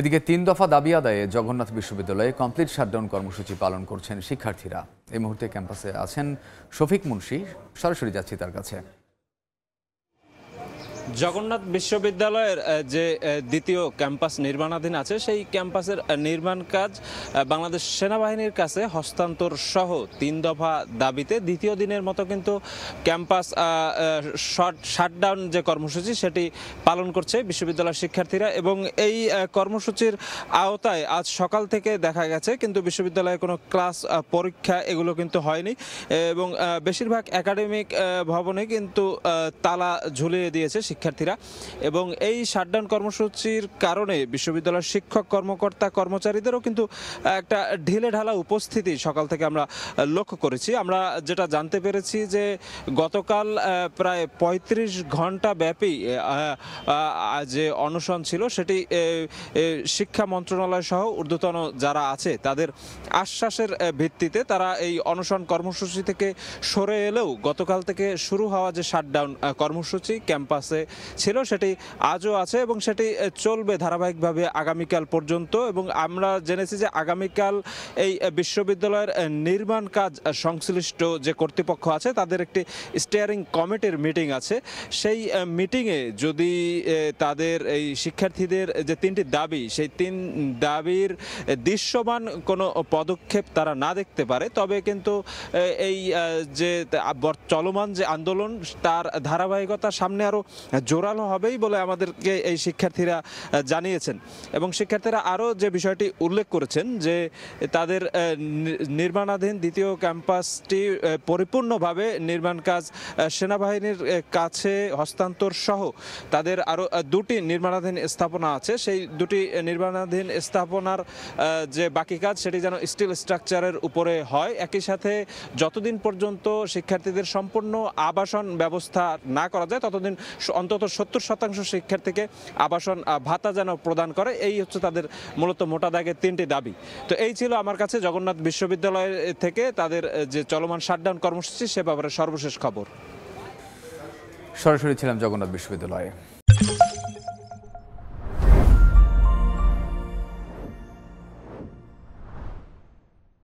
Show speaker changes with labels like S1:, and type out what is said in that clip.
S1: এদিকে ৩ দফা দাবি আদায়ে জগন্নাথ বিশ্ববিদ্যালয়ে কমপ্লিট শাটডাউন কর্মসূচি পালন করছেন শিক্ষার্থীরা। এই মুহূর্তে ক্যাম্পাসে আছেন শফিক মুন্সি, সরাসরি যাচ্ছি তার কাছে।
S2: জগন্নাথ বিশ্ববিদ্যালয়ের যে দ্বিতীয় ক্যাম্পাস নির্মাণাধীন আছে, সেই ক্যাম্পাসের নির্মাণ কাজ বাংলাদেশ সেনাবাহিনীর কাছে হস্তান্তর সহ ৩ দফা দাবিতে দ্বিতীয় দিনের মতো কিন্তু ক্যাম্পাস শাটডাউন যে কর্মসূচি সেটি পালন করছে বিশ্ববিদ্যালয়ের শিক্ষার্থীরা। এবং এই কর্মসূচির আওতায় আজ সকাল থেকে দেখা গেছে কিন্তু বিশ্ববিদ্যালয়ে কোনো ক্লাস পরীক্ষা এগুলো কিন্তু হয়নি এবং বেশিরভাগ একাডেমিক ভবনে কিন্তু তালা ঝুলিয়ে দিয়েছে শিক্ষার্থীরা। এবং এই শাটডাউন কর্মসূচির কারণে বিশ্ববিদ্যালয়ের শিক্ষক কর্মকর্তা কর্মচারীদেরও কিন্তু একটা ঢিলে ঢালা উপস্থিতি সকাল থেকে আমরা লক্ষ্য করেছি। আমরা যেটা জানতে পেরেছি যে গতকাল প্রায় ৩৫ ঘন্টা ব্যাপী যে অনশন ছিল সেটি শিক্ষা মন্ত্রণালয় সহ ঊর্ধ্বতন যারা আছে তাদের আশ্বাসের ভিত্তিতে তারা এই অনশন কর্মসূচি থেকে সরে এলেও গতকাল থেকে শুরু হওয়া যে শাটডাউন কর্মসূচি ক্যাম্পাসে ছিল সেটি আজও আছে এবং সেটি চলবে ধারাবাহিকভাবে আগামীকাল পর্যন্ত। এবং আমরা জেনেছি যে আগামীকাল এই বিশ্ববিদ্যালয়ের নির্মাণ কাজ সংশ্লিষ্ট যে কর্তৃপক্ষ আছে তাদের একটি স্টিয়ারিং কমিটির মিটিং আছে। সেই মিটিংয়ে যদি তাদের এই শিক্ষার্থীদের যে ৩টি দাবি, সেই ৩ দাবির দৃশ্যমান কোনো পদক্ষেপ তারা না দেখতে পারে, তবে কিন্তু এই যে চলমান যে আন্দোলন তার ধারাবাহিকতা সামনে আরও জোরালো হবেই বলে আমাদেরকে এই শিক্ষার্থীরা জানিয়েছেন। এবং শিক্ষার্থীরা আরও যে বিষয়টি উল্লেখ করেছেন যে তাদের নির্মাণাধীন দ্বিতীয় ক্যাম্পাসটি পরিপূর্ণভাবে নির্মাণ কাজ সেনাবাহিনীর কাছে হস্তান্তর সহ তাদের আরও 2টি নির্মাণাধীন স্থাপনা আছে, সেই 2টি নির্মাণাধীন স্থাপনার যে বাকি কাজ সেটি যেন স্টিল স্ট্রাকচারের উপরে হয়। একই সাথে যতদিন পর্যন্ত শিক্ষার্থীদের সম্পূর্ণ আবাসন ব্যবস্থা না করা যায় ততদিন অন্তত 70% শিক্ষার্থীকে আবাসন ভাতা যেন প্রদান করে, এই হচ্ছে তাদের মূলত মোটা দাগের 3টি দাবি। তো এই ছিল আমার কাছে জগন্নাথ বিশ্ববিদ্যালয় থেকে তাদের যে চলমান শাটডাউন কর্মসূচি সে ব্যাপারে সর্বশেষ খবর।
S1: সরাসরি ছিলাম জগন্নাথ বিশ্ববিদ্যালয়ে।